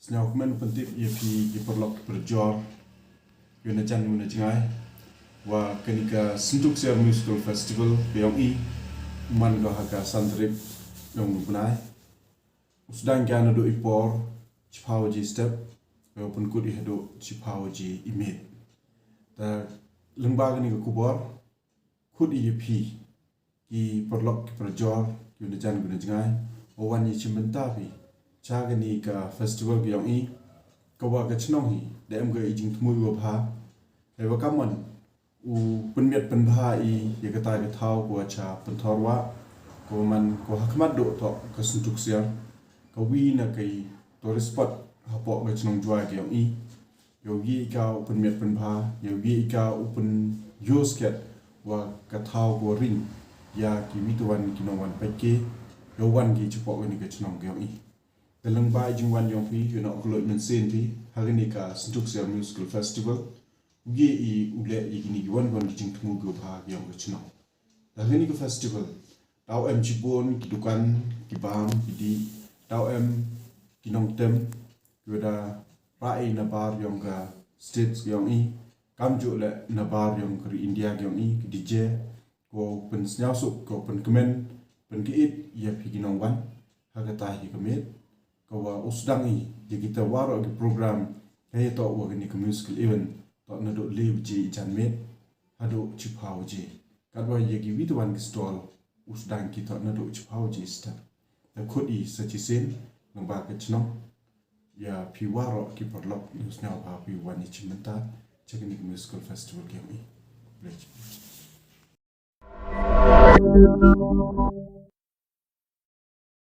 Sejauh kemen penting ia pi diperlok berjor yuna jan yuna jengai wa kenika Syntu Ksiar Musical Festival yang man go haga santrip yang punai usdang kan do ipor chipawaji step pun kut ihdo chipawaji imit ta lembag ni ko kubor kut ia pi ki perlok berjor yuna jan yuna jengai o wan yi chimenta pi Chagani ka festival yang kawa ka chnong hi dem ga ijing thmui wa pha e wa kamon u punmiat panbha ya ka ta ka thau ko cha panthorwa ko man ko hakmat do to ka Syntu Ksiar ka wi na kai tourist spot hapo ga chnong jwa ga yang yo gi ka punmiat panbha yo gi ka upun yosket wa ka thau ko ring ya ki wituan kinongwan pake yo wan gi chupo ni ka chnong ga yang dalam bai jingwan yang pi you know kulot men sen pi hari ni ka Syntu Ksiar Musical Festival ugi ule igini wan jing tmu go pha yang ke chino hari ni ka festival tau em chipon ki dukan ki bam ki di tau em kinong tem yoda rai na bar yang ka states yang kam jo le na bar yang ke India yang ki DJ ko pen snyasuk ko pen kemen pen ki it ya pi kinong wan haga ta hi kemet kawa usdangi di kita waro di program kaya to wa ni musical event to na do live ji janmet hado chipau ji kadwa yegi widwan stall usdang kita na do chipau ji sta da khodi sachisen namba ka chno ya pi waro ki porlok news now pa pi wani chimenta chekini musical festival kemi